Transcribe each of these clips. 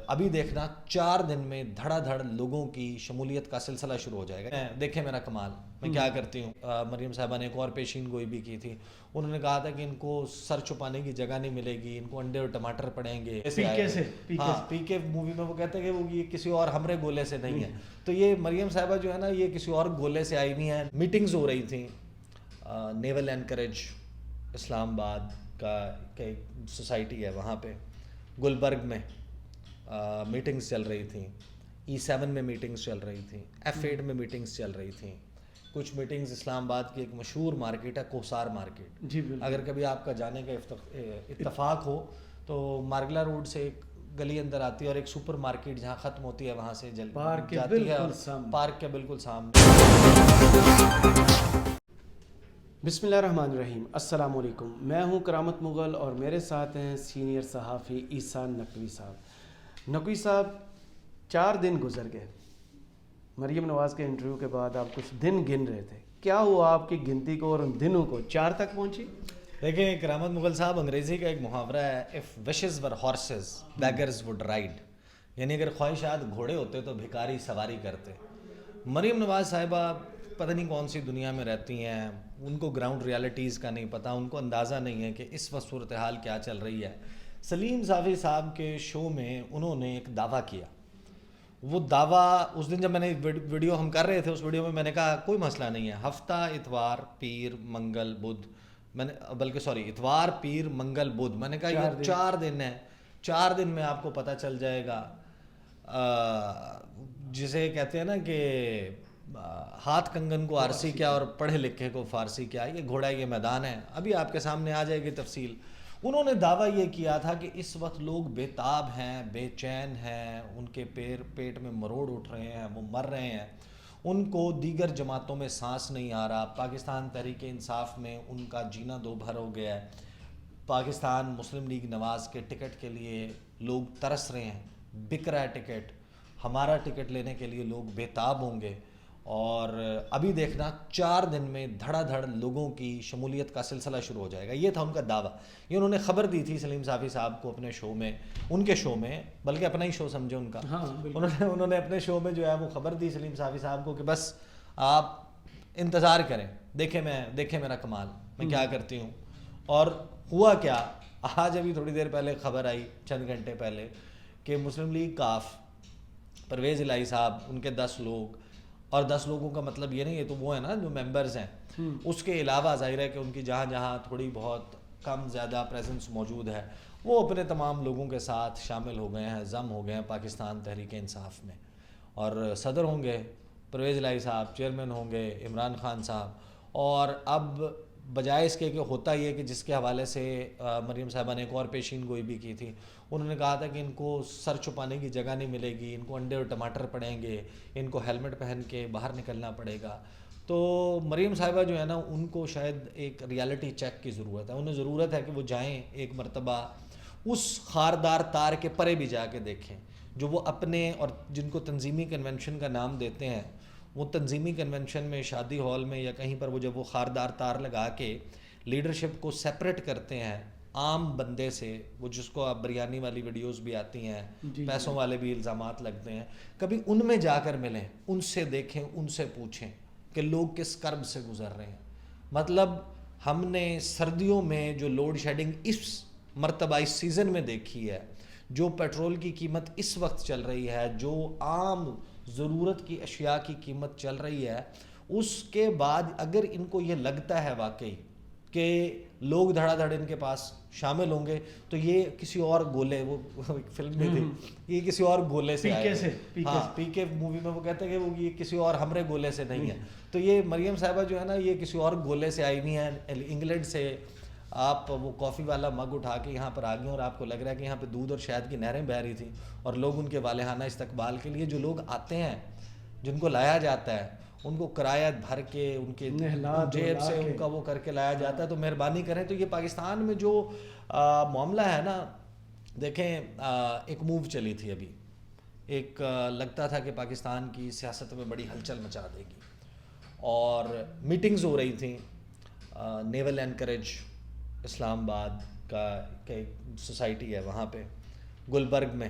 ابھی دیکھنا 4 دن میں دھڑا دھڑ لوگوں کی شمولیت کا سلسلہ شروع ہو جائے گا. دیکھیں میرا کمال میں کیا کرتی ہوں. مریم صاحبہ نے ایک اور پیشین گوئی بھی کی تھی. انہوں نے کہا تھا کہ ان کو سر چھپانے کی جگہ نہیں ملے گی, ان کو انڈے اور ٹماٹر پڑیں گے. ہاں, پی کے مووی میں وہ کہتے ہیں کہ وہ یہ کسی اور ہمرے گولے سے نہیں ہے. تو یہ مریم صاحبہ جو ہے نا, یہ کسی اور گولے سے آئی ہوئی ہیں. میٹنگز ہو رہی تھیں نیول اینکریج اسلام آباد کا ایک سوسائٹی ہے وہاں پہ, گلبرگ میں میٹنگز چل رہی تھیں. E7 میں میٹنگز چل رہی تھیں, F8 میں میٹنگز چل رہی تھیں. کچھ میٹنگز اسلام آباد کی ایک مشہور مارکیٹ ہے کوسار مارکیٹ. جی بالکل. اگر کبھی آپ کا جانے کا اتفاق ہو تو مارگلا روڈ سے ایک گلی اندر آتی ہے اور ایک سپر مارکیٹ جہاں ختم ہوتی ہے وہاں سے جاتی ہے, اور پارک کے بالکل سامنے. بسم اللہ الرحمن الرحیم. السلام علیکم. میں ہوں کرامت مغل اور میرے ساتھ ہیں سینئر صحافی عیسیٰ نقوی صاحب. نقوی صاحب, 4 دن گزر گئے مریم نواز کے انٹرویو کے بعد. آپ کچھ دن گن رہے تھے, کیا ہوا آپ کی گنتی کو اور ان دنوں کو 4 تک پہنچی؟ دیکھیں کرامت مغل صاحب, انگریزی کا ایک محاورہ ہے, if wishes were horses beggars would ride, یعنی اگر خواہشات گھوڑے ہوتے تو بھکاری سواری کرتے. مریم نواز صاحبہ پتہ نہیں کون سی دنیا میں رہتی ہیں, ان کو گراؤنڈ ریالٹیز کا نہیں پتہ, ان کو اندازہ نہیں ہے کہ اس وقت صورتحال کیا چل رہی ہے. سلیم صافی صاحب کے شو میں انہوں نے ایک دعویٰ کیا. وہ دعویٰ اس دن جب میں نے ویڈیو ہم کر رہے تھے, اس ویڈیو میں نے کہا کوئی مسئلہ نہیں ہے, ہفتہ اتوار پیر منگل بدھ, میں نے بلکہ اتوار پیر منگل بدھ, میں نے کہا یہ 4 دن ہیں, 4 دن میں آپ کو پتہ چل جائے گا. جسے کہتے ہیں نا کہ ہاتھ کنگن کو آرسی کیا اور پڑھے لکھے کو فارسی کیا, یہ گھوڑا یہ میدان ہے, ابھی آپ کے سامنے آ جائے گی تفصیل. انہوں نے دعویٰ یہ کیا تھا کہ اس وقت لوگ بے تاب ہیں, بے چین ہیں, ان کے پیٹ میں مروڑ اٹھ رہے ہیں, وہ مر رہے ہیں, ان کو دیگر جماعتوں میں سانس نہیں آ رہا. پاکستان تحریک انصاف میں ان کا جینا دو بھر ہو گیا ہے. پاکستان مسلم لیگ نواز کے ٹکٹ کے لیے لوگ ترس رہے ہیں, بک رہا ہے ٹکٹ. ہمارا ٹکٹ لینے کے لیے لوگ بے تاب ہوں گے. اور ابھی دیکھنا 4 دن میں دھڑا دھڑ لوگوں کی شمولیت کا سلسلہ شروع ہو جائے گا. یہ تھا ان کا دعویٰ. یہ انہوں نے خبر دی تھی سلیم صافی صاحب کو اپنے شو میں, ان کے شو میں, بلکہ اپنا ہی شو سمجھے ان کا. انہوں نے اپنے شو میں جو ہے وہ خبر دی سلیم صافی صاحب کو کہ بس آپ انتظار کریں, دیکھیں میرا کمال میں کیا کرتی ہوں. اور ہوا کیا, آج ابھی تھوڑی دیر پہلے خبر آئی, چند گھنٹے پہلے, کہ مسلم لیگ کاف پرویز الہی صاحب, ان کے 10 لوگ, اور 10 لوگوں کا مطلب یہ نہیں ہے تو وہ ہے نا جو ممبرز ہیں, اس کے علاوہ ظاہر ہے کہ ان کی جہاں جہاں تھوڑی بہت کم زیادہ پریزنس موجود ہے, وہ اپنے تمام لوگوں کے ساتھ شامل ہو گئے ہیں, ضم ہو گئے ہیں پاکستان تحریک انصاف میں. اور صدر ہوں گے پرویز الہی صاحب, چیئرمین ہوں گے عمران خان صاحب. اور اب بجائے اس کے کہ ہوتا یہ کہ جس کے حوالے سے مریم صاحبہ نے ایک اور پیشین گوئی بھی کی تھی, انہوں نے کہا تھا کہ ان کو سر چھپانے کی جگہ نہیں ملے گی, ان کو انڈے اور ٹماٹر پڑیں گے, ان کو ہیلمٹ پہن کے باہر نکلنا پڑے گا. تو مریم صاحبہ جو ہے نا, ان کو شاید ایک ریالٹی چیک کی ضرورت ہے. انہیں ضرورت ہے کہ وہ جائیں ایک مرتبہ اس خاردار تار کے پرے بھی جا کے دیکھیں جو وہ اپنے, اور جن کو تنظیمی کنونشن کا نام دیتے ہیں, وہ تنظیمی کنونشن میں شادی ہال میں یا کہیں پر وہ جب وہ خاردار تار لگا کے لیڈرشپ کو سیپریٹ کرتے ہیں عام بندے سے, وہ جس کو آپ بریانی والی ویڈیوز بھی آتی ہیں, پیسوں والے بھی الزامات لگتے ہیں, کبھی ان میں جا کر ملیں, ان سے دیکھیں, ان سے پوچھیں کہ لوگ کس کرب سے گزر رہے ہیں. مطلب ہم نے سردیوں میں جو لوڈ شیڈنگ اس مرتبہ اس سیزن میں دیکھی ہے, جو پیٹرول کی قیمت اس وقت چل رہی ہے, جو عام ضرورت کی اشیاء کی قیمت چل رہی ہے, اس کے بعد اگر ان کو یہ لگتا ہے واقعی کہ لوگ دھڑا دھڑ ان کے پاس شامل ہوں گے, تو یہ کسی اور گولے, وہ فلم میں تھی, یہ کسی اور گولے سے آئے. ہاں, پی کے مووی میں وہ کہتے ہیں کہ وہ یہ کسی اور ہمرے گولے سے نہیں ہے. تو یہ مریم صاحبہ جو ہے نا, یہ کسی اور گولے سے آئی ہوئی ہیں, انگلینڈ سے. آپ وہ کافی والا مگ اٹھا کے یہاں پر آ گئے اور آپ کو لگ رہا ہے کہ یہاں پہ دودھ اور شہد کی نہریں بہہ رہی تھیں, اور لوگ ان کے والہانہ استقبال کے لیے, جو لوگ آتے ہیں, جن کو لایا جاتا ہے, ان کو کرایہ بھر کے ان کے جیب سے ان کا وہ کر کے لایا جاتا ہے. تو مہربانی کریں. تو یہ پاکستان میں جو معاملہ ہے نا, دیکھیں ایک موو چلی تھی ابھی, ایک لگتا تھا کہ پاکستان کی سیاست میں بڑی ہلچل مچا دے گی, اور میٹنگز ہو رہی تھیں نیول اینکریج اسلام آباد کا ایک سوسائٹی ہے وہاں پہ گلبرگ میں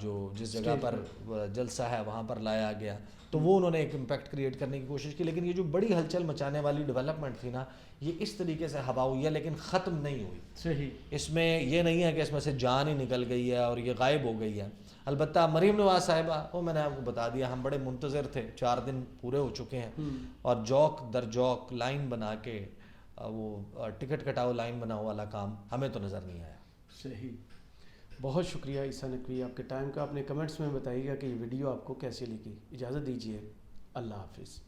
جو جس جگہ پر جلسہ ہے وہاں پر لایا گیا، تو وہ انہوں نے ایک امپیکٹ کریٹ کرنے کی کوشش کی. لیکن یہ جو بڑی ہلچل مچانے والی ڈیولپمنٹ تھی نا، یہ اس طریقے سے ہوا ہوئی ہے لیکن ختم نہیں ہوئی. صحیح. اس میں یہ نہیں ہے کہ اس میں سے جان ہی نکل گئی ہے اور یہ غائب ہو گئی ہے. البتہ مریم نواز صاحبہ، وہ میں نے آپ کو بتا دیا، ہم بڑے منتظر تھے، 4 دن پورے ہو چکے ہیں اور جوک در جوک لائن بنا کے وہ ٹکٹ کٹاؤ لائن بناؤ والا کام ہمیں تو نظر نہیں آیا. صحیح. بہت شکریہ عیسیٰ نقوی آپ کے ٹائم کا. اپنے کمنٹس میں بتائیے گا کہ یہ ویڈیو آپ کو کیسی لگی. اجازت دیجیے. اللہ حافظ.